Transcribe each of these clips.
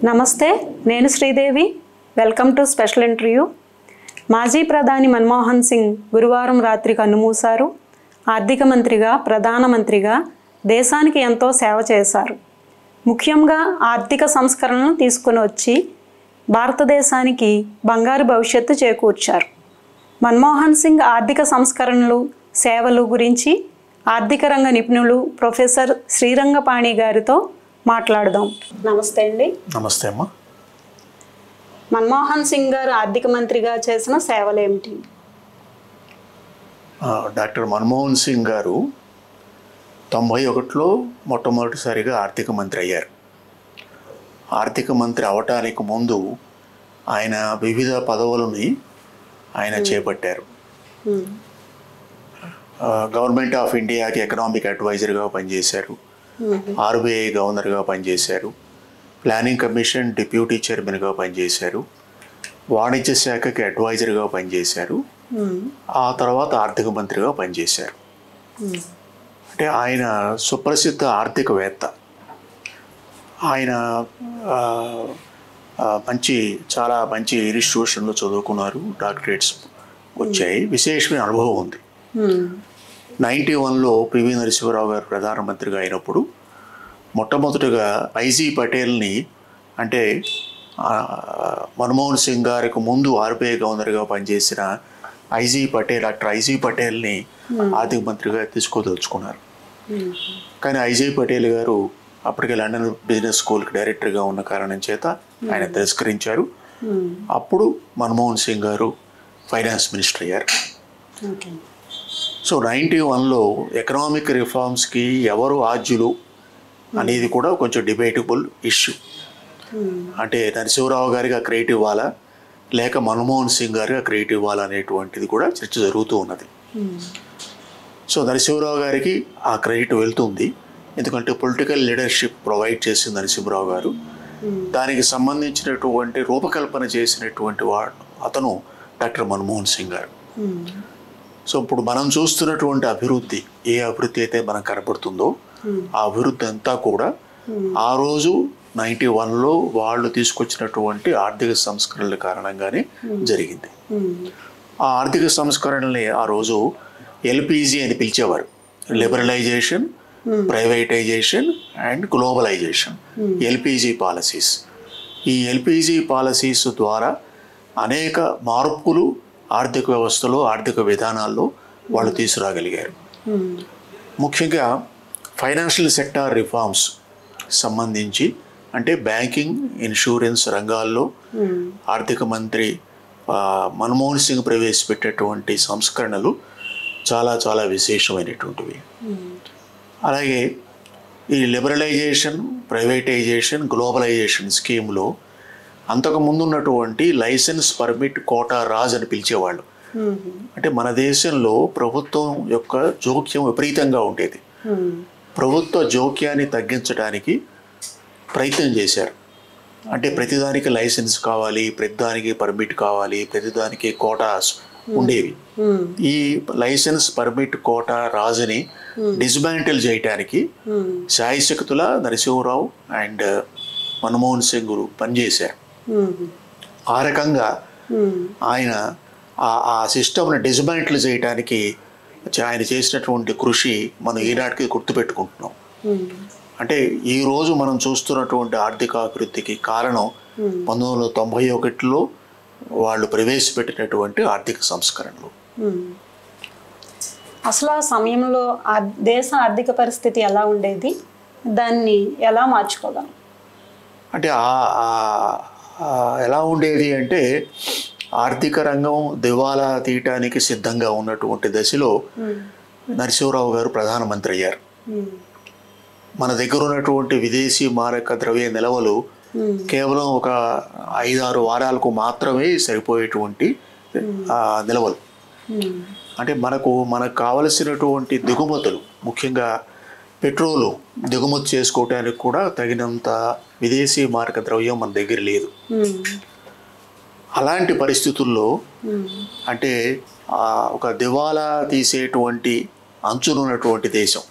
నమస్తే, నేను Sridevi. Welcome to special interview. మాజీ ప్రధాని మన్మోహన్ సింగ్ గురువారం రాత్రి కన్నుమూశారు. ఆర్థిక మంత్రిగా, ప్రధానమంత్రిగా దేశానికి ఎంతో సేవ చేశారు. ముఖ్యంగా ఆర్థిక సంస్కరణలను తీసుకుని వచ్చి భారతదేశానికి బంగారు భవిష్యత్తు చేకూర్చారు. మన్మోహన్ సింగ్ ఆర్థిక సంస్కరణలు, సేవలు గురించి ఆర్థిక రంగ నిపుణులు ప్రొఫెసర్ శ్రీరంగపాణి గారితో మాట్లాడదాం. నమస్తే అండి. నమస్తే అమ్మా. మన్మోహన్ సింగ్ గారు ఆర్థిక మంత్రిగా చేసిన సేవలు ఏమిటి? డాక్టర్ మన్మోహన్ సింగ్ గారు 91లో మొట్టమొదటిసారిగా ఆర్థిక మంత్రి అయ్యారు. ఆర్థిక మంత్రి అవటానికి ముందు ఆయన వివిధ పదవులని ఆయన చేపట్టారు. గవర్నమెంట్ ఆఫ్ ఇండియాకి ఎకనామిక్ అడ్వైజర్గా పనిచేశారు. ఆర్బీఐ గవర్నర్గా పనిచేశారు. ప్లానింగ్ కమిషన్ డిప్యూటీ చైర్మన్గా పనిచేశారు. వాణిజ్య శాఖకి అడ్వైజర్గా పనిచేశారు. ఆ తర్వాత ఆర్థిక మంత్రిగా పనిచేశారు. అంటే ఆయన సుప్రసిద్ధ ఆర్థికవేత్త. ఆయన చాలా మంచి ఇన్స్టిట్యూషన్లో చదువుకున్నారు. డాక్టరేట్స్ వచ్చాయి. విశేషమైన అనుభవం ఉంది. 91లో పివి నరసింహారావు గారు ప్రధానమంత్రిగా అయినప్పుడు మొట్టమొదటిగా ఐజీ పటేల్ని, అంటే మన్మోహన్ సింగ్ గారికి ముందు ఆర్బీఐ గవర్నర్గా పనిచేసిన డాక్టర్ ఐజీ పటేల్ని ఆర్థిక మంత్రిగా తీసుకోదలుచుకున్నారు. కానీ ఐజీ పటేల్ గారు అప్పటికే లండన్ బిజినెస్ స్కూల్కి డైరెక్టర్గా ఉన్న కారణం చేత ఆయన తిరస్కరించారు. అప్పుడు మన్మోహన్ సింగ్ గారు ఫైనాన్స్ మినిస్టర్ అయ్యారు. సో 91లో ఎకనామిక్ రిఫార్మ్స్కి ఎవరు ఆద్యులు అనేది కూడా కొంచెం డిబేటబుల్ ఇష్యూ. అంటే నరసింహరావు గారికి ఆ క్రెడిట్ ఇవ్వాలా, లేక మన్మోహన్ సింగ్ గారికి ఆ క్రెడిట్ ఇవ్వాలా అనేటువంటిది కూడా చర్చ జరుగుతూ ఉన్నది. సో నరసింహరావు గారికి ఆ క్రెడిట్ వెళ్తుంది, ఎందుకంటే పొలిటికల్ లీడర్షిప్ ప్రొవైడ్ చేసింది నరసింహరావు గారు. దానికి సంబంధించినటువంటి రూపకల్పన చేసినటువంటి అతను డాక్టర్ మన్మోహన్ సింగ్ గారు. సో ఇప్పుడు మనం చూస్తున్నటువంటి అభివృద్ధి, ఏ అభివృద్ధి అయితే మనకు కనపడుతుందో ఆ అభివృద్ధి అంతా కూడా ఆ రోజు 91లో వాళ్ళు తీసుకొచ్చినటువంటి ఆర్థిక సంస్కరణల కారణంగానే జరిగింది. ఆ ఆర్థిక సంస్కరణల్ని ఆ రోజు ఎల్పిజి అని పిలిచేవారు. Liberalization, privatization and globalization, LPG policies. ఈ ఎల్పిజి పాలసీస్ ద్వారా అనేక మార్పులు ఆర్థిక వ్యవస్థలో, ఆర్థిక విధానాల్లో వాళ్ళు తీసుకురాగలిగారు. ముఖ్యంగా ఫైనాన్షియల్ సెక్టార్ రిఫార్మ్స్ సంబంధించి, అంటే బ్యాంకింగ్, ఇన్సూరెన్స్ రంగాల్లో ఆర్థిక మంత్రి మన్మోహన్ సింగ్ ప్రవేశపెట్టేటువంటి సంస్కరణలు చాలా చాలా విశేషమైనటువంటివి. అలాగే ఈ లిబరలైజేషన్, ప్రైవేటైజేషన్, గ్లోబలైజేషన్ స్కీమ్లో అంతకుముందు ఉన్నటువంటి లైసెన్స్, పర్మిట్, కోటా, రాజ్ అని పిలిచేవాళ్ళు. అంటే మన దేశంలో ప్రభుత్వం యొక్క జోక్యం విపరీతంగా ఉండేది. ప్రభుత్వ జోక్యాన్ని తగ్గించడానికి ప్రయత్నం చేశారు. అంటే ప్రతిదానికి లైసెన్స్ కావాలి, ప్రతిదానికి పర్మిట్ కావాలి, ప్రతిదానికి కోటాస్ ఉండేవి. ఈ లైసెన్స్, పర్మిట్, కోటా, రాజుని డిస్మాంటిల్ చేయడానికి శాయశక్తుల నరసింహరావు అండ్ మన్మోహన్ సింగ్ పనిచేశారు. ఆ రకంగా ఆయన ఆ సిస్టమ్ని డిస్మాంటిల్ చేయడానికి ఆయన చేసినటువంటి కృషి మనం ఈనాటికి గుర్తుపెట్టుకుంటున్నాం. అంటే ఈరోజు మనం చూస్తున్నటువంటి ఆర్థిక అభివృద్ధికి కారణం 1991లో వాళ్ళు ప్రవేశపెట్టినటువంటి ఆర్థిక సంస్కరణలు. అసలు ఆ సమయంలో దేశ ఆర్థిక పరిస్థితి ఎలా ఉండేది, దాన్ని ఎలా మార్చుకోగలం? అంటే ఎలా ఉండేది అంటే, ఆర్థిక రంగం దివాలా తీయటానికి సిద్ధంగా ఉన్నటువంటి దశలో నరసింహరావు గారు ప్రధానమంత్రి అయ్యారు. మన దగ్గర ఉన్నటువంటి విదేశీ మారక ద్రవ్య నిల్వలు కేవలం ఒక 5-6 వారాలకు మాత్రమే సరిపోయేటువంటి నిల్వలు. అంటే మనకు కావలసినటువంటి దిగుమతులు, ముఖ్యంగా పెట్రోలు దిగుమతి చేసుకోవటానికి కూడా తగినంత విదేశీ మారక ద్రవ్యం మన దగ్గర లేదు. అలాంటి పరిస్థితుల్లో అంటే ఒక దివాలా తీసేటువంటి అంచునున్నటువంటి దేశం,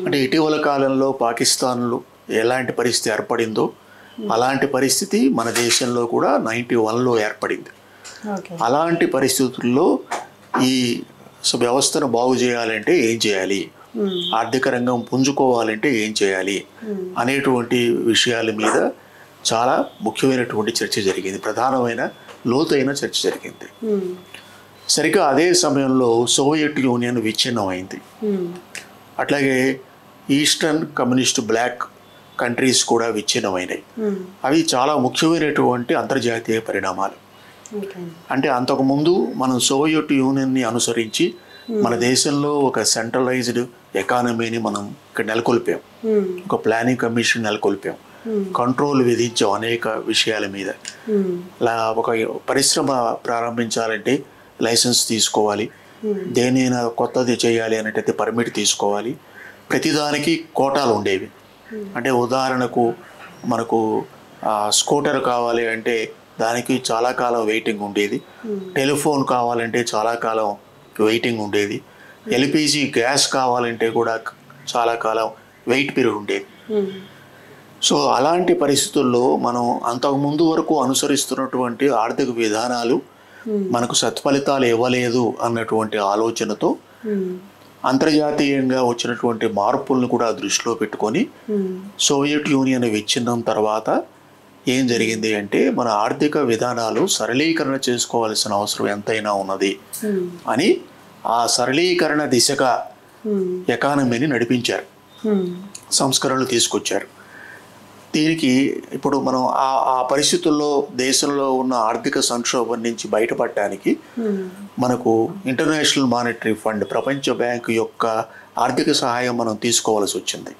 అంటే ఇటీవల కాలంలో పాకిస్తాన్లో ఎలాంటి పరిస్థితి ఏర్పడిందో అలాంటి పరిస్థితి మన దేశంలో కూడా 91లో ఏర్పడింది. ఓకే. అలాంటి పరిస్థితుల్లో ఈ వ్యవస్థను బాగు చేయాలంటే ఏం చేయాలి, ఆర్థిక రంగం పుంజుకోవాలంటే ఏం చేయాలి అనేటువంటి విషయాల మీద చాలా ముఖ్యమైనటువంటి చర్చ జరిగింది, ప్రధానమైన లోతైన చర్చ జరిగింది. సరిగ్గా అదే సమయంలో సోవియట్ యూనియన్ విచ్ఛిన్నమైంది. అట్లాగే ఈస్టర్న్ కమ్యూనిస్ట్ బ్లాక్ కంట్రీస్ కూడా విచ్ఛిన్నమైనాయి. అవి చాలా ముఖ్యమైనటువంటి అంతర్జాతీయ పరిణామాలు. అంటే అంతకుముందు మనం సోవియట్ యూనియన్ని అనుసరించి మన దేశంలో ఒక సెంట్రలైజ్డ్ ఎకానమీని మనం ఇక్కడ నెలకొల్పాం, ఒక ప్లానింగ్ కమిషన్ నెలకొల్పాం, కంట్రోల్ విధించాం అనేక విషయాల మీద. ఒక పరిశ్రమ ప్రారంభించాలంటే లైసెన్స్ తీసుకోవాలి, దేనైనా కొత్తది చేయాలి అనేటైతే పర్మిట్ తీసుకోవాలి, ప్రతిదానికి కోటాలు ఉండేవి. అంటే ఉదాహరణకు మనకు స్కూటర్ కావాలి అంటే దానికి చాలా కాలం వెయిటింగ్ ఉండేది, టెలిఫోన్ కావాలంటే చాలా కాలం వెయిటింగ్ ఉండేది, ఎల్పిజి గ్యాస్ కావాలంటే కూడా చాలా కాలం వెయిట్ పీరియడ్ ఉండేది. సో అలాంటి పరిస్థితుల్లో మనం అంతకుముందు వరకు అనుసరిస్తున్నటువంటి ఆర్థిక విధానాలు మనకు సత్ఫలితాలు ఇవ్వలేదు అన్నటువంటి ఆలోచనతో అంతర్జాతీయంగా వచ్చినటువంటి మార్పులను కూడా దృష్టిలో పెట్టుకొని సోవియట్ యూనియన్ విచ్ఛిన్నం తర్వాత ఏం జరిగింది అంటే మన ఆర్థిక విధానాలు సరళీకరణ చేసుకోవాల్సిన అవసరం ఎంతైనా ఉన్నది అని ఆ సరళీకరణ దిశగా ఎకానమీని నడిపించారు, సంస్కరణలు తీసుకొచ్చారు. దీనికి ఇప్పుడు మనం ఆ పరిస్థితుల్లో దేశంలో ఉన్న ఆర్థిక సంక్షోభం నుంచి బయటపడటానికి మనకు ఇంటర్నేషనల్ మానిటరీ ఫండ్, ప్రపంచ బ్యాంకు యొక్క ఆర్థిక సహాయం మనం తీసుకోవాల్సి వచ్చింది.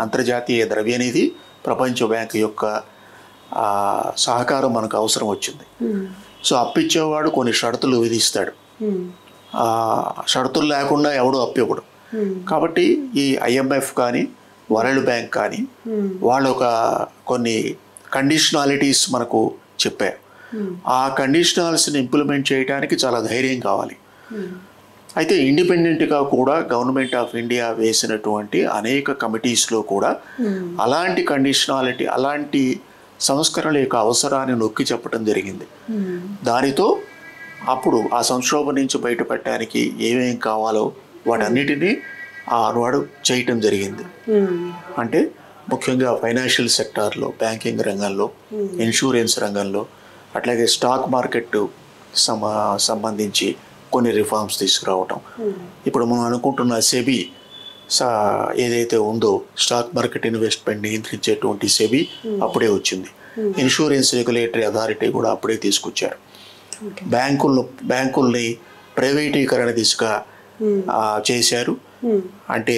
అంతర్జాతీయ ద్రవ్యనిధి, ప్రపంచ బ్యాంకు యొక్క సహకారం మనకు అవసరం వచ్చింది. సో అప్పిచ్చేవాడు కొన్ని షరతులు విధిస్తాడు, షరతులు లేకుండా ఎవడు అప్పివ్వడు. కాబట్టి ఈ IMF కానీ వరల్డ్ బ్యాంక్ కానీ వాళ్ళు కొన్ని కండిషనాలిటీస్ మనకు చెప్పారు. ఆ కండిషనాలిటీస్ని ఇంప్లిమెంట్ చేయడానికి చాలా ధైర్యం కావాలి. అయితే ఇండిపెండెంట్గా కూడా గవర్నమెంట్ ఆఫ్ ఇండియా వేసినటువంటి అనేక కమిటీస్లో కూడా అలాంటి కండిషనాలిటీ, అలాంటి సంస్కరణల యొక్క అవసరాన్ని నొక్కి చెప్పడం జరిగింది. దానితో అప్పుడు ఆ సంక్షోభం నుంచి బయటపడటానికి ఏమేం కావాలో వాటన్నిటినీ ఆనాడు చేయటం జరిగింది. అంటే ముఖ్యంగా ఫైనాన్షియల్ సెక్టార్లో, బ్యాంకింగ్ రంగంలో, ఇన్సూరెన్స్ రంగంలో, అట్లాగే స్టాక్ మార్కెట్ సంబంధించి కొన్ని రిఫార్మ్స్ తీసుకురావటం. ఇప్పుడు మనం అనుకుంటున్న సెబీ ఏదైతే ఉందో, స్టాక్ మార్కెట్ ఇన్వెస్ట్మెంట్ నియంత్రించేటువంటి సెబీ అప్పుడే వచ్చింది. ఇన్సూరెన్స్ రెగ్యులేటరీ అథారిటీ కూడా అప్పుడే తీసుకొచ్చారు. బ్యాంకుల్ని ప్రైవేటీకరణ దిశగా చేశారు. అంటే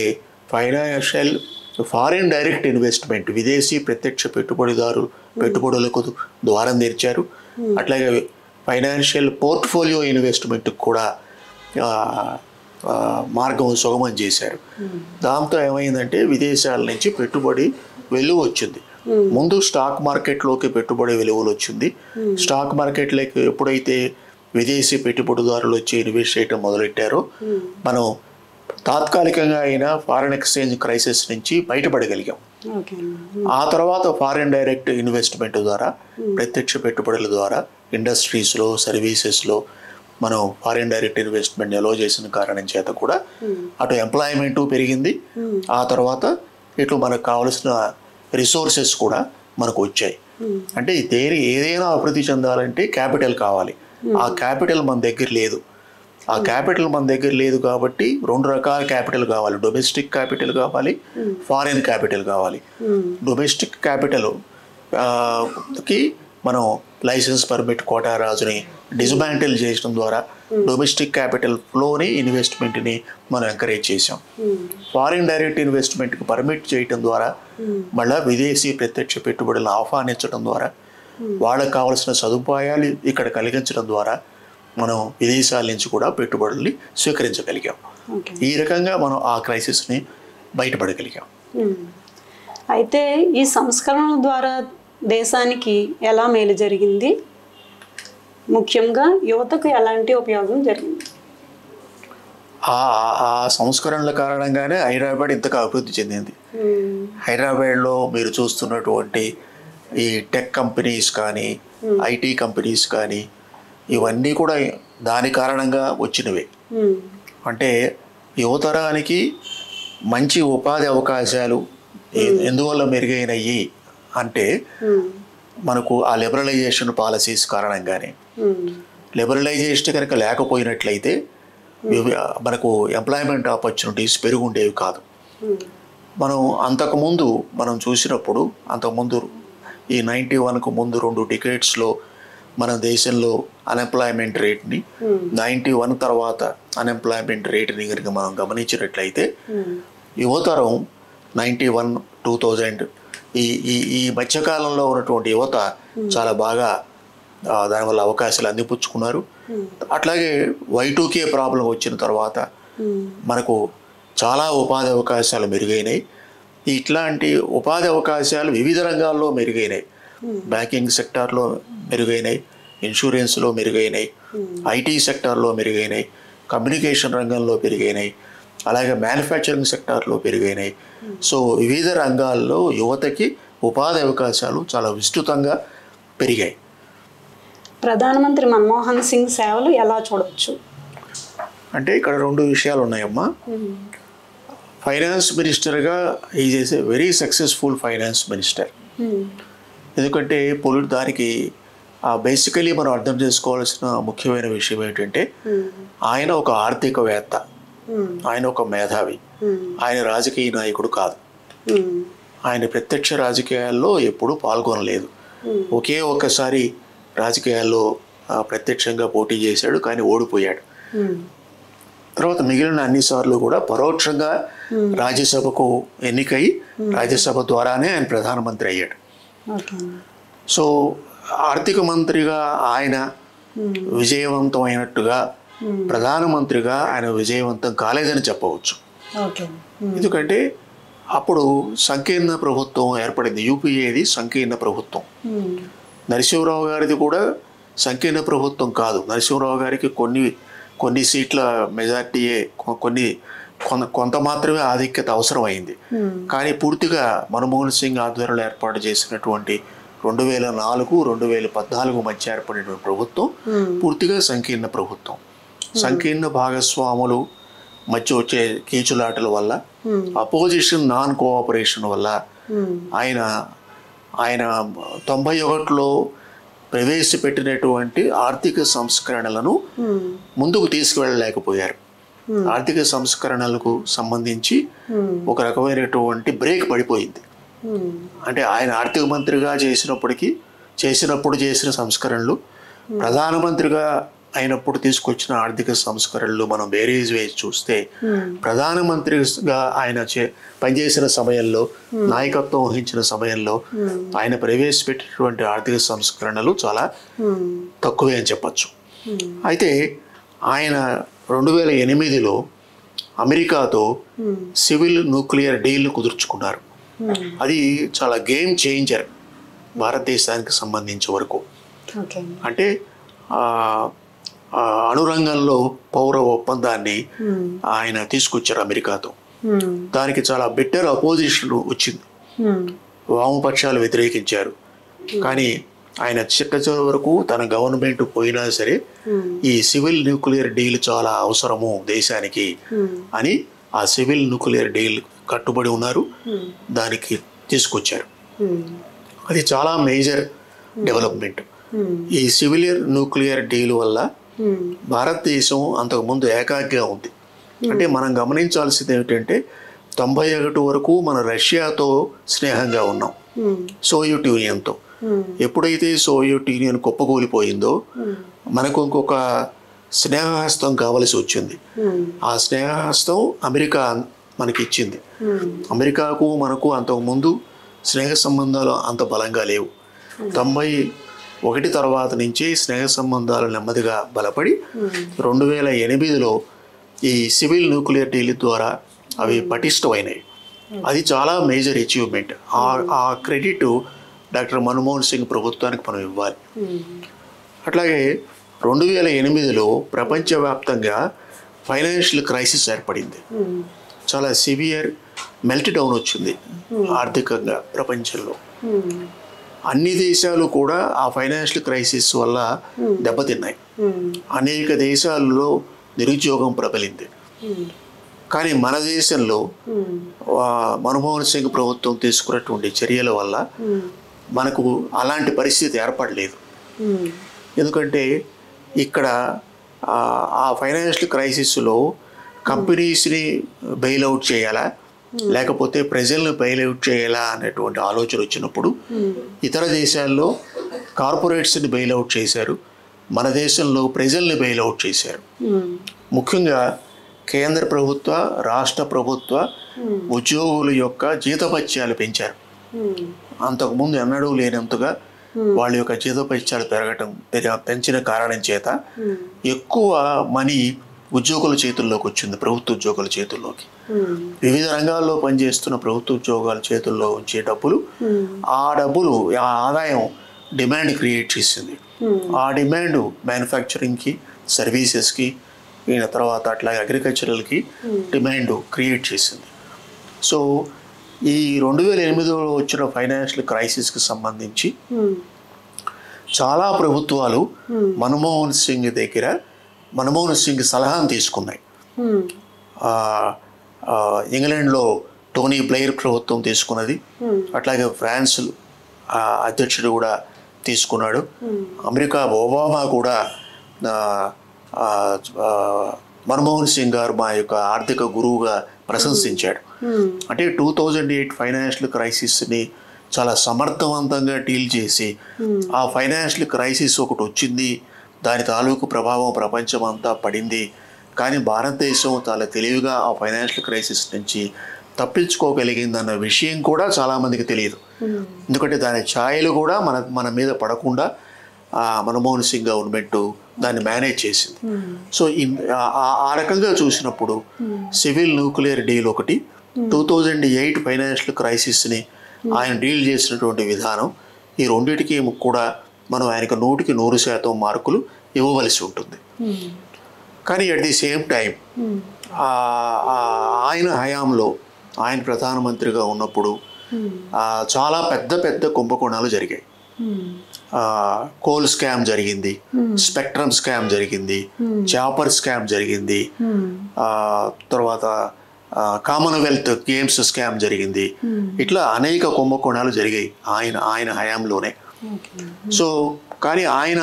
ఫారిన్ డైరెక్ట్ ఇన్వెస్ట్మెంట్, విదేశీ ప్రత్యక్ష పెట్టుబడులకు ద్వారం తెరిచారు. అట్లాగే ఫైనాన్షియల్ పోర్ట్ఫోలియో ఇన్వెస్ట్మెంట్కి కూడా మార్గం సుగమం చేశారు. దాంతో ఏమైందంటే విదేశాల నుంచి పెట్టుబడి వెలువ వచ్చింది. ముందు స్టాక్ మార్కెట్లోకి పెట్టుబడి వెలువలు వచ్చింది. స్టాక్ మార్కెట్లోకి ఎప్పుడైతే విదేశీ పెట్టుబడిదారులు వచ్చి ఇన్వెస్ట్ చేయడం మొదలెట్టారో మనం తాత్కాలికంగా అయినా ఫారిన్ ఎక్స్చేంజ్ క్రైసిస్ నుంచి బయటపడగలిగాం. ఆ తర్వాత ఫారిన్ డైరెక్ట్ ఇన్వెస్ట్మెంట్ ద్వారా, ప్రత్యక్ష పెట్టుబడుల ద్వారా ఇండస్ట్రీస్లో, సర్వీసెస్లో మనం ఫారిన్ డైరెక్ట్ ఇన్వెస్ట్మెంట్ ఎలో చేసిన కారణం చేత కూడా అటు ఎంప్లాయ్మెంటు పెరిగింది. ఆ తర్వాత ఇటు మనకు కావలసిన రిసోర్సెస్ కూడా మనకు వచ్చాయి. అంటే ఏదైనా అభివృద్ధి చెందాలంటే క్యాపిటల్ కావాలి. ఆ క్యాపిటల్ మన దగ్గర లేదు. కాబట్టి రెండు రకాల క్యాపిటల్ కావాలి. డొమెస్టిక్ క్యాపిటల్ కావాలి, ఫారిన్ క్యాపిటల్ కావాలి. డొమెస్టిక్ క్యాపిటల్ కి మనం లైసెన్స్, పర్మిట్, కోటా రాజుని డిస్మాంటిల్ చేయడం ద్వారా డొమెస్టిక్ క్యాపిటల్ ఫ్లోని, ఇన్వెస్ట్మెంట్ని మనం ఎంకరేజ్ చేసాం. ఫారిన్ డైరెక్ట్ ఇన్వెస్ట్మెంట్కి పర్మిట్ చేయడం ద్వారా, మళ్ళీ విదేశీ ప్రత్యక్ష పెట్టుబడులను ఆహ్వానించడం ద్వారా, వాళ్ళకు కావాల్సిన సదుపాయాలు ఇక్కడ కలిగించడం ద్వారా మనం విదేశాల నుంచి కూడా పెట్టుబడుల్ని స్వీకరించగలిగాం. ఈ రకంగా మనం ఆ క్రైసిస్ని బయటపడగలిగాం. అయితే ఈ సంస్కరణల ద్వారా దేశానికి ఎలా మేలు జరిగింది, ముఖ్యంగా యువతకు ఎలాంటి ఉపయోగం జరిగింది? ఆ సంస్కరణల కారణంగానే హైదరాబాద్ ఇంతగా అభివృద్ధి చెందింది. హైదరాబాద్లో మీరు చూస్తున్నటువంటి ఈ టెక్ కంపెనీస్ కానీ ఐటీ కంపెనీస్ కానీ ఇవన్నీ కూడా దాని కారణంగా వచ్చినవే. అంటే యువతరానికి మంచి ఉపాధి అవకాశాలు ఎందువల్ల మెరుగైనవి అంటే మనకు ఆ లిబరలైజేషన్ పాలసీస్ కారణంగానే. లిబరలైజేషన్ కనుక లేకపోయినట్లయితే మనకు ఎంప్లాయ్మెంట్ ఆపర్చునిటీస్ పెరుగుండేవి కాదు. మనం అంతకుముందు మనం చూసినప్పుడు అంతకుముందు ఈ 91కు ముందు 2 డికేడ్స్లో మన దేశంలో అన్ఎంప్లాయ్మెంట్ రేట్ని 91 తర్వాత అన్ఎంప్లాయ్మెంట్ రేట్ని కనుక మనం గమనించినట్లయితే యువతరం 91, 2000 ఈ ఈ ఈ మధ్యకాలంలో ఉన్నటువంటి యువత చాలా బాగా దానివల్ల అవకాశాలు అందిపుచ్చుకున్నారు. అట్లాగే Y2K ప్రాబ్లం వచ్చిన తర్వాత మనకు చాలా ఉపాధి అవకాశాలు మెరుగైనాయి. ఇట్లాంటి ఉపాధి అవకాశాలు వివిధ రంగాల్లో మెరుగైనాయి. బ్యాంకింగ్ సెక్టార్లో మెరుగైనాయి, ఇన్సూరెన్స్లో మెరుగైనాయి, ఐటీ సెక్టార్లో మెరుగైనాయి, కమ్యూనికేషన్ రంగంలో పెరిగినాయి, అలాగే మ్యానుఫ్యాక్చరింగ్ సెక్టార్లో పెరిగినాయి. సో వివిధ రంగాల్లో యువతకి ఉపాధి అవకాశాలు చాలా విస్తృతంగా పెరిగాయి. ప్రధానమంత్రి మన్మోహన్ సింగ్ సేవలు ఎలా చూడవచ్చు అంటే ఇక్కడ 2 విషయాలు ఉన్నాయమ్మా. ఫైనాన్స్ మినిస్టర్గా is is a very successful finance minister. ఎందుకంటే దానికి బేసికలీ మనం అర్థం చేసుకోవాల్సిన ముఖ్యమైన విషయం ఏంటంటే ఆయన ఒక ఆర్థికవేత్త, ఆయన ఒక మేధావి, ఆయన రాజకీయ నాయకుడు కాదు. ఆయన ప్రత్యక్ష రాజకీయాల్లో ఎప్పుడూ పాల్గొనలేదు. ఒకే ఒక్కసారి రాజకీయాల్లో ప్రత్యక్షంగా పోటీ చేశాడు, కానీ ఓడిపోయాడు. తర్వాత మిగిలిన అన్నిసార్లు కూడా పరోక్షంగా రాజ్యసభకు ఎన్నికై రాజ్యసభ ద్వారానే ఆయన ప్రధానమంత్రి అయ్యాడు. సో ఆర్థిక మంత్రిగా ఆయన విజయవంతం అయినట్టుగా ప్రధానమంత్రిగా ఆయన విజయవంతం కాలేదని చెప్పవచ్చు. ఎందుకంటే అప్పుడు సంకీర్ణ ప్రభుత్వం ఏర్పడింది. యూపీఏది సంకీర్ణ ప్రభుత్వం. నరసింహరావు గారిది కూడా సంకీర్ణ ప్రభుత్వం కాదు. నరసింహరావు గారికి కొన్ని సీట్ల మెజార్టీయే, కొంత మాత్రమే ఆధిక్యత అవసరమైంది. కానీ పూర్తిగా మన్మోహన్ సింగ్ ఆధ్వర్యంలో ఏర్పాటు చేసినటువంటి 2004, 2014 మధ్య ఏర్పడినటువంటి ప్రభుత్వం పూర్తిగా సంకీర్ణ ప్రభుత్వం. సంకీర్ణ భాగస్వాములు మధ్య వచ్చే కీచులాటల వల్ల, అపోజిషన్ నాన్ కోఆపరేషన్ వల్ల ఆయన 91లో ప్రవేశపెట్టినటువంటి ఆర్థిక సంస్కరణలను ముందుకు తీసుకువెళ్ళలేకపోయారు. ఆర్థిక సంస్కరణలకు సంబంధించి ఒక రకమైనటువంటి బ్రేక్ పడిపోయింది. అంటే ఆయన ఆర్థిక మంత్రిగా చేసినప్పుడు చేసిన సంస్కరణలు, ప్రధానమంత్రిగా అయినప్పుడు తీసుకొచ్చిన ఆర్థిక సంస్కరణలు మనం బేరీజ్ వేసి చూస్తే ప్రధానమంత్రిగా ఆయన పనిచేసిన సమయంలో, నాయకత్వం వహించిన సమయంలో ఆయన ప్రవేశపెట్టినటువంటి ఆర్థిక సంస్కరణలు చాలా తక్కువే అని చెప్పచ్చు. అయితే ఆయన 2008లో అమెరికాతో సివిల్ న్యూక్లియర్ డీల్ కుదుర్చుకున్నారు. అది చాలా గేమ్ చేంజర్ భారతదేశానికి సంబంధించే వరకు. అంటే అణురంగంలో పౌర ఒప్పందాన్ని ఆయన తీసుకొచ్చారు అమెరికాతో. దానికి చాలా బెటర్ అపోజిషన్ వచ్చింది. వామపక్షాలు వ్యతిరేకించారు. కానీ ఆయన చిట్ట వరకు తన గవర్నమెంట్ పోయినా సరే ఈ సివిల్ న్యూక్లియర్ డీల్ చాలా అవసరము దేశానికి అని ఆ సివిల్ న్యూక్లియర్ డీల్ కట్టుబడి ఉన్నారు. దానికి తీసుకొచ్చారు. అది చాలా మేజర్ డెవలప్మెంట్. ఈ సివిల్ న్యూక్లియర్ డీల్ వల్ల భారతదేశం అంతకుముందు ఏకాగ్గా ఉంది. అంటే మనం గమనించాల్సింది ఏమిటంటే 91 వరకు మన రష్యాతో స్నేహంగా ఉన్నాం, సోవియట్ యూనియన్తో. ఎప్పుడైతే సోవియట్ యూనియన్ కుప్పకూలిపోయిందో మనకు ఇంకొక స్నేహహస్తం కావలసి వచ్చింది. ఆ స్నేహహస్తం అమెరికా మనకి ఇచ్చింది. అమెరికాకు మనకు అంతకుముందు స్నేహ సంబంధాలు అంత బలంగా లేవు. 91 తర్వాత నుంచి స్నేహ సంబంధాలు నెమ్మదిగా బలపడి 2008లో ఈ సివిల్ న్యూక్లియర్ డీల్ ద్వారా అవి పటిష్టమైనవి. అది చాలా మేజర్ అచీవ్మెంట్. ఆ క్రెడిట్ డాక్టర్ మన్మోహన్ సింగ్ ప్రభుత్వానికి మనం ఇవ్వాలి. అట్లాగే 2008లో ప్రపంచవ్యాప్తంగా ఫైనాన్షియల్ క్రైసిస్ ఏర్పడింది. చాలా సివియర్ మెల్ట్ డౌన్ వచ్చింది ఆర్థికంగా ప్రపంచంలో. అన్ని దేశాలు కూడా ఆ ఫైనాన్షియల్ క్రైసిస్ వల్ల దెబ్బతిన్నాయి. అనేక దేశాల్లో నిరుద్యోగం ప్రబలింది. కానీ మన దేశంలో మన్మోహన్ సింగ్ ప్రభుత్వం తీసుకున్నటువంటి చర్యల వల్ల మనకు అలాంటి పరిస్థితి ఏర్పడలేదు. ఎందుకంటే ఇక్కడ ఆ ఫైనాన్షియల్ క్రైసిస్లో కంపెనీస్ని బెయిల్అవుట్ చేయాలా లేకపోతే ప్రజలను బెయిల్అవుట్ చేయాలా అనేటువంటి ఆలోచన వచ్చినప్పుడు ఇతర దేశాల్లో కార్పొరేట్స్ని బెయిల్అవుట్ చేశారు, మన దేశంలో ప్రజల్ని బెయిల్అవుట్ చేశారు. ముఖ్యంగా కేంద్ర ప్రభుత్వ రాష్ట్ర ప్రభుత్వ ఉద్యోగుల యొక్క జీతభత్యాలు పెంచారు. అంతకుముందు ఎన్నడూ లేనంతగా వాళ్ళ యొక్క జీతభత్యాలు పెంచిన కారణం చేత ఎక్కువ మనీ ఉద్యోగుల చేతుల్లోకి వచ్చింది, ప్రభుత్వ ఉద్యోగుల చేతుల్లోకి. వివిధ రంగాల్లో పనిచేస్తున్న ప్రభుత్వ ఉద్యోగాల చేతుల్లో ఉంచే డబ్బులు, ఆ ఆదాయం డిమాండ్ క్రియేట్ చేసింది. ఆ డిమాండ్ మ్యానుఫ్యాక్చరింగ్కి, సర్వీసెస్కి, తర్వాత అట్లాగే అగ్రికల్చరల్కి డిమాండ్ క్రియేట్ చేసింది. సో ఈ 2008లో వచ్చిన ఫైనాన్షియల్ క్రైసిస్కి సంబంధించి చాలా ప్రభుత్వాలు మన్మోహన్ సింగ్ సలహాను తీసుకున్నాయి. ఇంగ్లాండ్లో టోనీ బ్లెయిర్ ప్రభుత్వం తీసుకున్నది, అట్లాగే ఫ్రాన్స్ అధ్యక్షుడు కూడా తీసుకున్నాడు. అమెరికా ఒబామా కూడా మన్మోహన్ సింగ్ గారు మా యొక్క ఆర్థిక గురువుగా ప్రశంసించాడు. అంటే 2008 ఫైనాన్షియల్ క్రైసిస్ని చాలా సమర్థవంతంగా డీల్ చేసి ఆ ఫైనాన్షియల్ క్రైసిస్ ఒకటి వచ్చింది, దాని తాలూకు ప్రభావం ప్రపంచం అంతా పడింది. కానీ భారతదేశం చాలా తెలివిగా ఆ ఫైనాన్షియల్ క్రైసిస్ నుంచి తప్పించుకోగలిగిందన్న విషయం కూడా చాలామందికి తెలియదు. ఎందుకంటే దాని ఛాయలు కూడా మన మీద పడకుండా మన్మోహన్ సింగ్ గవర్నమెంట్ దాన్ని మేనేజ్ చేసింది. సో ఆ రకంగా చూసినప్పుడు సివిల్ న్యూక్లియర్ డీల్ ఒకటి, 2008 ఫైనాన్షియల్ క్రైసిస్ని ఆయన డీల్ చేసినటువంటి విధానం, ఈ రెండింటికి కూడా మనం ఆయనకు 100% మార్కులు ఇవ్వవలసి ఉంటుంది. కానీ అట్ ది సేమ్ టైం ఆయన హయాంలో, ఆయన ప్రధానమంత్రిగా ఉన్నప్పుడు చాలా పెద్ద కుంభకోణాలు జరిగాయి. కోల్ స్కామ్ జరిగింది, స్పెక్ట్రమ్ స్కామ్ జరిగింది, చాపర్ స్కామ్ జరిగింది, తర్వాత కామన్వెల్త్ గేమ్స్ స్కామ్ జరిగింది. ఇట్లా అనేక కుంభకోణాలు జరిగాయి ఆయన హయాంలోనే. సో కానీ ఆయన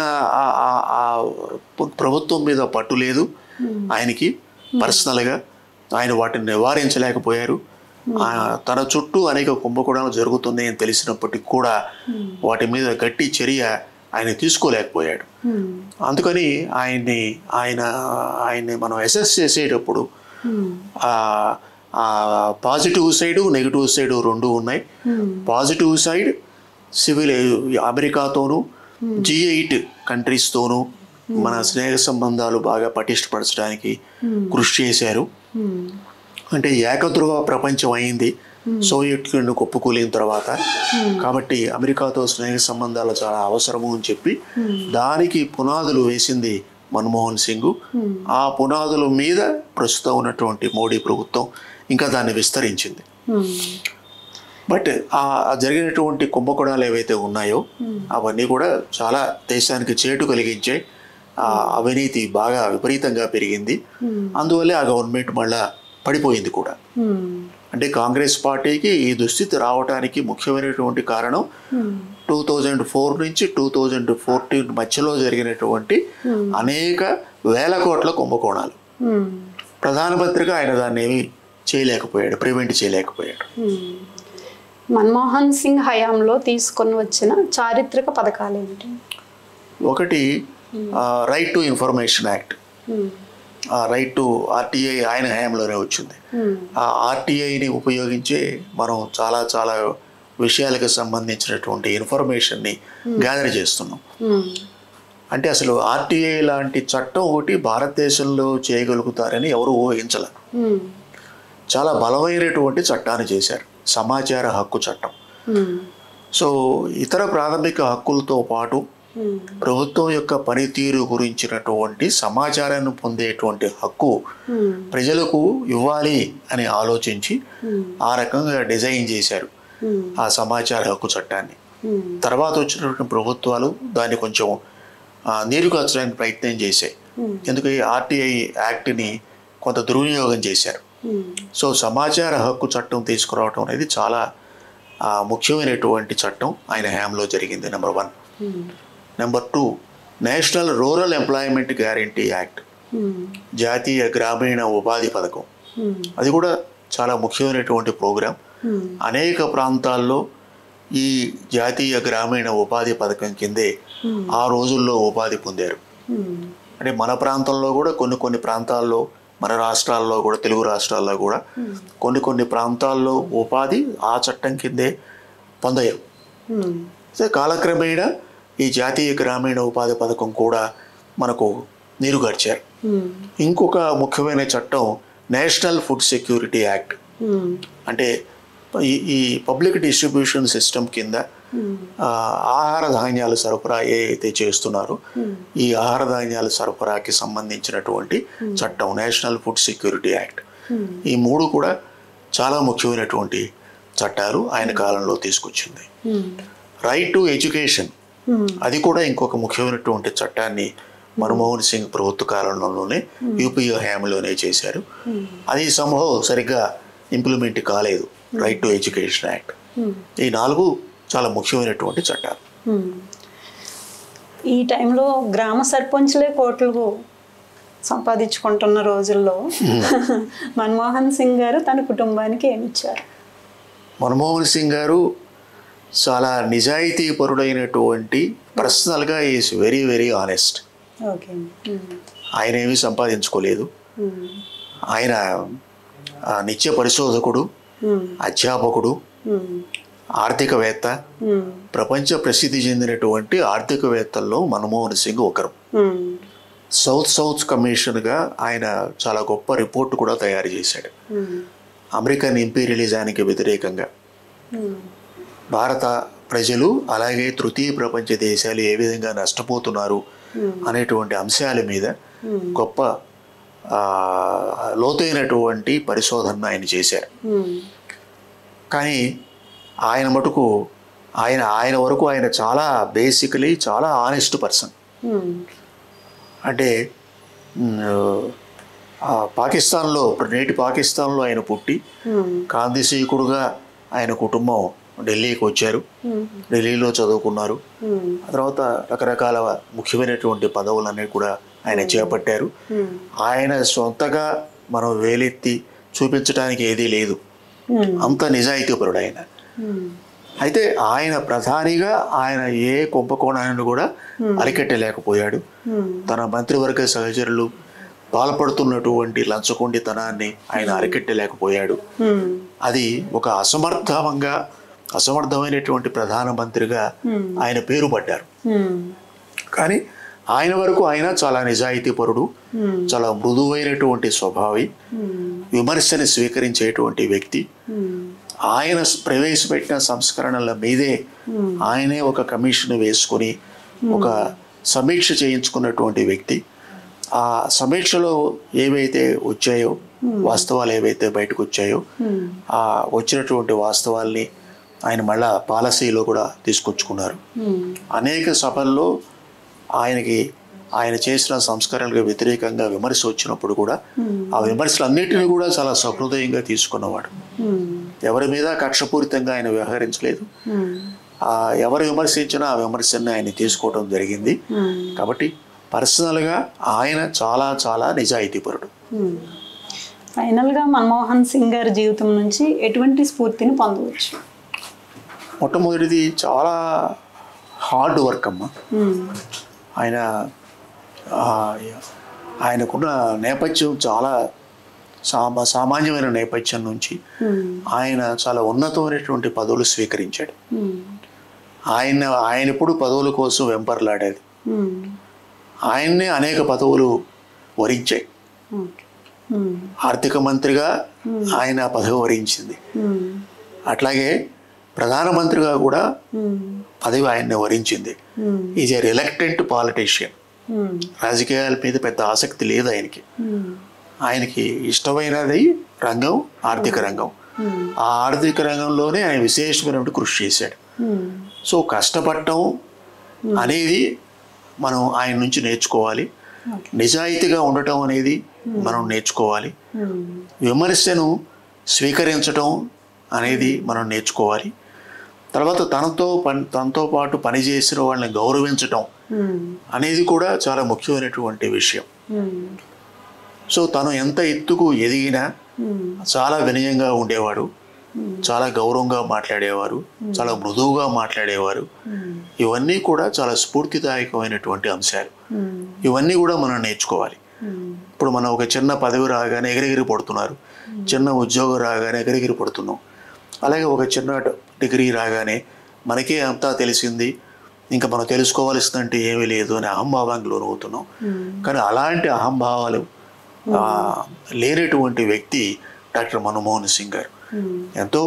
ప్రభుత్వం మీద పట్టు లేదు ఆయనకి. పర్సనల్గా ఆయన వాటిని నివారించలేకపోయారు. తన చుట్టూ అనేక కుంభకోణాలు జరుగుతున్నాయని తెలిసినప్పటికీ కూడా వాటి మీద గట్టి చర్య ఆయన తీసుకోలేకపోయాడు. అందుకని ఆయన్ని మనం అసెస్ చేసేటప్పుడు పాజిటివ్ సైడు నెగిటివ్ సైడు రెండు ఉన్నాయి. పాజిటివ్ సైడ్ సివిల్ అమెరికాతోనూ G8 కంట్రీస్తోనూ మన స్నేహ సంబంధాలు బాగా పటిష్టపరచడానికి కృషి చేశారు. అంటే ఏకధ్రువ ప్రపంచం అయింది సోవియట్ యూనియన్ కుప్పకూలిన తర్వాత. కాబట్టి అమెరికాతో స్నేహ సంబంధాలు చాలా అవసరము అని చెప్పి దానికి పునాదులు వేసింది మన్మోహన్ సింగ్. ఆ పునాదుల మీద ప్రస్తుతం ఉన్నటువంటి మోడీ ప్రభుత్వం ఇంకా దాన్ని విస్తరించింది. బట్ ఆ జరిగినటువంటి కుంభకోణాలు ఏవైతే ఉన్నాయో అవన్నీ కూడా చాలా దేశానికి చేటు కలిగించాయి. అవినీతి బాగా విపరీతంగా పెరిగింది. అందువల్లే ఆ గవర్నమెంట్ మళ్ళా పడిపోయింది కూడా. అంటే కాంగ్రెస్ పార్టీకి ఈ దుస్థితి రావడానికి ముఖ్యమైనటువంటి కారణం 2004 నుంచి 2014 మధ్యలో జరిగినటువంటి అనేక వేల కోట్ల కుంభకోణాలు. ప్రధానమంత్రిగా ఆయన దాన్ని ఏమీ చేయలేకపోయాడు, ప్రివెంట్ చేయలేకపోయాడు. మన్మోహన్ సింగ్ హయాంలో తీసుకొని వచ్చిన చారిత్రక పథకాలు ఏంటి? ఒకటి right to information act. Right to RTI ఆయన హయాంలోనే వచ్చింది. ఆ RTIని ఉపయోగించి మనం చాలా చాలా విషయాలకు సంబంధించినటువంటి ఇన్ఫర్మేషన్ని గ్యాదర్ చేస్తున్నాం. అంటే అసలు RTI లాంటి చట్టం ఒకటి భారతదేశంలో చేయగలుగుతారని ఎవరు ఊహించలే. చాలా బలమైనటువంటి చట్టాన్ని చేశారు, సమాచార హక్కు చట్టం. సో ఇతర ప్రాథమిక హక్కులతో పాటు ప్రభుత్వం యొక్క పనితీరు గురించినటువంటి సమాచారాన్ని పొందేటువంటి హక్కు ప్రజలకు ఇవ్వాలి అని ఆలోచించి ఆ రకంగా డిజైన్ చేశారు ఆ సమాచార హక్కు చట్టాన్ని. తర్వాత వచ్చినటువంటి ప్రభుత్వాలు దాన్ని కొంచెం నీరుగార్చడానికి ప్రయత్నం చేశాయి. ఎందుకు ఈ ఆర్టీఐ యాక్ట్ని కొంత దుర్వినియోగం చేశారు. సో సమాచార హక్కు చట్టం తీసుకురావడం అనేది చాలా ముఖ్యమైనటువంటి చట్టం ఆయన హయాంలో జరిగింది. Number 1. Number 2, national rural employment guarantee act, జాతీయ గ్రామీణ ఉపాధి పథకం. అది కూడా చాలా ముఖ్యమైనటువంటి ప్రోగ్రాం. అనేక ప్రాంతాల్లో ఈ జాతీయ గ్రామీణ ఉపాధి పథకం కిందే ఆ రోజుల్లో ఉపాధి పొందారు. అంటే మన ప్రాంతంలో కూడా కొన్ని ప్రాంతాల్లో, మన రాష్ట్రాల్లో కూడా, తెలుగు రాష్ట్రాల్లో కూడా కొన్ని ప్రాంతాల్లో ఉపాధి ఆ చట్టం కిందే పొందారు. సో కాలక్రమేణా ఈ జాతీయ గ్రామీణ ఉపాధి పథకం కూడా మనకు నీరుగార్చారు. ఇంకొక ముఖ్యమైన చట్టం నేషనల్ ఫుడ్ సెక్యూరిటీ యాక్ట్. అంటే ఈ పబ్లిక్ డిస్ట్రిబ్యూషన్ సిస్టమ్ కింద ఆహార ధాన్యాల సరఫరా ఏదైతే చేస్తున్నారో ఈ ఆహార ధాన్యాల సరఫరాకి సంబంధించినటువంటి చట్టం నేషనల్ ఫుడ్ సెక్యూరిటీ యాక్ట్. ఈ 3 కూడా చాలా ముఖ్యమైనటువంటి చట్టాలు ఆయన కాలంలో తీసుకొచ్చింది. రైట్ టు ఎడ్యుకేషన్, అది కూడా ఇంకొక ముఖ్యమైనటువంటి చట్టాన్ని మన్మోహన్ సింగ్ ప్రభుత్వ కాలంలోనే యూపీఏ హయాంలోనే చేశారు. అది సంభవం సరిగ్గా ఇంప్లిమెంట్ కాలేదు. Right to education act. ఈ 4 చాలా ముఖ్యమైనటువంటి చట్టాలు. ఈ టైంలో గ్రామ సర్పంచ్లే కోట్లు సంపాదించుకుంటున్న రోజుల్లో మన్మోహన్ సింగ్ గారు తన కుటుంబానికి ఏమిచ్చారు? మన్మోహన్ సింగ్ గారు చాలా నిజాయితీ పరుడైనటువంటి, పర్సనల్గా ఈజ్ వెరీ వెరీ ఆనెస్ట్. ఆయన ఏమీ సంపాదించుకోలేదు. ఆయన నిత్య పరిశోధకుడు, అధ్యాపకుడు, ఆర్థికవేత్త. ప్రపంచ ప్రసిద్ధి చెందినటువంటి ఆర్థికవేత్తల్లో మన్మోహన్ సింగ్ ఒకరు. సౌత్ కమిషన్గా ఆయన చాలా గొప్ప రిపోర్ట్ కూడా తయారు చేశాడు. అమెరికన్ ఇంపీరియలిజానికి వ్యతిరేకంగా భారత ప్రజలు అలాగే తృతీయ ప్రపంచ దేశాలు ఏ విధంగా నష్టపోతున్నారు అనేటువంటి అంశాల మీద గొప్ప లోతైనటువంటి పరిశోధన ఆయన చేశారు. కానీ ఆయన మటుకు ఆయన వరకు ఆయన చాలా బేసికలీ చాలా ఆనెస్ట్ పర్సన్. అంటే పాకిస్తాన్లో, నేటి పాకిస్తాన్లో ఆయన పుట్టి కాందిశీకుడుగా ఆయన కుటుంబం ఢిల్లీకి వచ్చారు. ఢిల్లీలో చదువుకున్నారు. ఆ తర్వాత రకరకాల ముఖ్యమైనటువంటి పదవులన్నీ కూడా ఆయన చేపట్టారు. ఆయన సొంతగా మనం వేలెత్తి చూపించడానికి ఏదీ లేదు, అంత నిజాయితీపరుడు ఆయన. అయితే ఆయన ప్రధానిగా ఆయన ఏ కుంభకోణాన్ని కూడా అరికట్టలేకపోయాడు. తన మంత్రివర్గ సహచరులు పాల్పడుతున్నటువంటి లంచగొండితనాన్ని ఆయన అరికట్టలేకపోయాడు. అది ఒక అసమర్థమైనటువంటి ప్రధానమంత్రిగా ఆయన పేరు పడ్డారు. కానీ ఆయన వరకు ఆయన చాలా నిజాయితీపరుడు, చాలా మృదువైనటువంటి స్వభావి, విమర్శని స్వీకరించేటువంటి వ్యక్తి. ఆయన ప్రవేశపెట్టిన సంస్కరణల మీదే ఆయనే ఒక కమిషన్ వేసుకొని ఒక సమీక్ష చేయించుకున్నటువంటి వ్యక్తి. ఆ సమీక్షలో ఏవైతే వచ్చాయో, వాస్తవాలు ఏవైతే బయటకు వచ్చాయో, ఆ వచ్చినటువంటి వాస్తవాల్ని ఆయన మళ్ళా పాలసీలో కూడా తీసుకొచ్చుకున్నారు. అనేక సభల్లో ఆయన చేసిన సంస్కరణలకు వ్యతిరేకంగా విమర్శ వచ్చినప్పుడు కూడా ఆ విమర్శలన్నిటినీ కూడా చాలా సహృదయంగా తీసుకున్నవాడు. ఎవరి మీద కక్షపూరితంగా ఆయన వ్యవహరించలేదు. ఎవరు విమర్శించినా ఆ విమర్శని ఆయన తీసుకోవడం జరిగింది. కాబట్టి పర్సనల్గా ఆయన చాలా చాలా నిజాయితీపరుడు. ఫైనల్గా మన్మోహన్ సింగ్ గారి జీవితం నుంచి ఎటువంటి స్ఫూర్తిని పొందవచ్చు? మొట్టమొదటిది చాలా హార్డ్ వర్క్ అమ్మ. ఆయనకున్న నేపథ్యం చాలా సామాన్యమైన నేపథ్యం నుంచి ఆయన చాలా ఉన్నతమైనటువంటి పదవులు స్వీకరించాడు. ఆయన ఎప్పుడు పదవుల కోసం వెంపర్లాడేది. ఆయన్నే అనేక పదవులు వరించాయి. ఆర్థిక మంత్రిగా ఆయన పదవి వరించింది. అట్లాగే ప్రధానమంత్రిగా కూడా పదవి ఆయన్ని వరించింది. Is a reluctant politician. రాజకీయాల మీద పెద్ద ఆసక్తి లేదు ఆయనకి. ఆయనకి ఇష్టమైనది రంగం ఆర్థిక రంగం. ఆ ఆర్థిక రంగంలోనే ఆయన విశేషమైనటువంటి కృషి చేశాడు. సో కష్టపడటం అనేది మనం ఆయన నుంచి నేర్చుకోవాలి. నిజాయితీగా ఉండటం అనేది మనం నేర్చుకోవాలి. విమర్శను స్వీకరించటం అనేది మనం నేర్చుకోవాలి. తర్వాత తనతో పాటు పనిచేసిన వాళ్ళని గౌరవించటం అనేది కూడా చాలా ముఖ్యమైనటువంటి విషయం. సో తను ఎంత ఎత్తుకు ఎదిగినా చాలా వినయంగా ఉండేవాడు, చాలా గౌరవంగా మాట్లాడేవారు, చాలా మృదువుగా మాట్లాడేవారు. ఇవన్నీ కూడా చాలా స్ఫూర్తిదాయకమైనటువంటి అంశాలు. ఇవన్నీ కూడా మనం నేర్చుకోవాలి. ఇప్పుడు మనం ఒక చిన్న పదవి రాగానే ఎగిరెగిరి పడుతున్నారు, చిన్న ఉద్యోగం రాగానే ఎగిరెగిరి పడుతున్నాం. అలాగే ఒక చిన్న డిగ్రీ రాగానే మనకే అంతా తెలిసింది, ఇంకా మనం తెలుసుకోవాల్సిందంటే ఏమీ లేదు అని అహంభావానికి లోనవుతున్నాం. కానీ అలాంటి అహంభావాలు లేనటువంటి వ్యక్తి డాక్టర్ మన్మోహన్ సింగ్ గారు. ఎంతో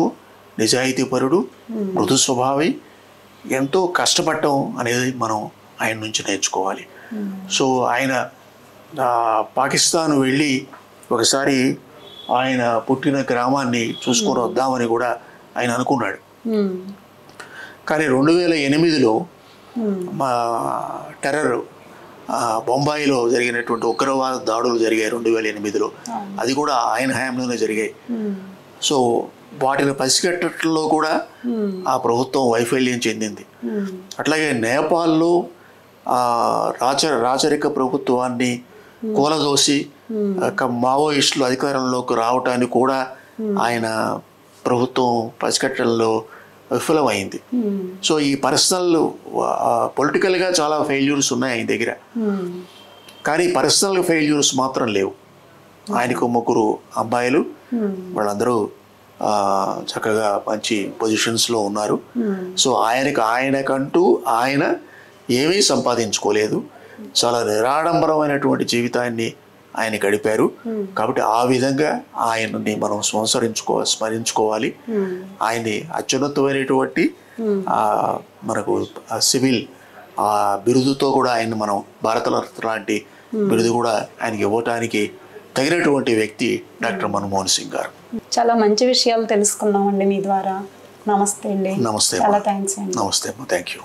నిజాయితీపరుడు, మృదు స్వభావి, ఎంతో కష్టపడటం అనేది మనం ఆయన నుంచి నేర్చుకోవాలి. సో ఆయన పాకిస్తాన్ వెళ్ళి ఒకసారి ఆయన పుట్టిన గ్రామాన్ని చూసుకొని వద్దామని కూడా ఆయన అనుకున్నాడు. కానీ 2008లో మా టెర్రర్ బొంబాయిలో జరిగినటువంటి ఉగ్రవాద దాడులు జరిగాయి 2008లో. అది కూడా ఆయన హయాంలోనే జరిగాయి. సో వాటిని పసిగట్టడంలో కూడా ఆ ప్రభుత్వం వైఫల్యం చెందింది. అట్లాగే నేపాల్లో రాచరిక ప్రభుత్వాన్ని కూలదోసి మావోయిస్టులు అధికారంలోకి రావటానికి కూడా ఆయన ప్రభుత్వం పసిగట్టడంలో విఫలమైంది. సో ఈ పర్సనల్ పొలిటికల్గా చాలా ఫెయిల్యూర్స్ ఉన్నాయి ఆయన దగ్గర, కానీ పర్సనల్ ఫెయిల్యూర్స్ మాత్రం లేవు. ఆయనకు 3 అబ్బాయిలు, వాళ్ళందరూ చక్కగా మంచి పొజిషన్స్లో ఉన్నారు. సో ఆయనకంటూ ఆయన ఏమీ సంపాదించుకోలేదు, చాలా నిరాడంబరమైనటువంటి జీవితాన్ని ఆయన గడిపారు. కాబట్టి ఆ విధంగా ఆయన్ని మనం స్మరించుకోవాలి. ఆయన్ని అత్యున్నతమైనటువంటి మనకు సివిల్ బిరుదుతో కూడా ఆయన మనం భారతరత్న లాంటి బిరుదు కూడా ఆయనకి ఇవ్వటానికి తగినటువంటి వ్యక్తి డాక్టర్ మన్మోహన్ సింగ్ గారు. చాలా మంచి విషయాలు తెలుసుకున్నామండి మీ ద్వారా. నమస్తే అండి. నమస్తే. చాలా థ్యాంక్స్ అండి. నమస్తే అమ్మా. Thank you.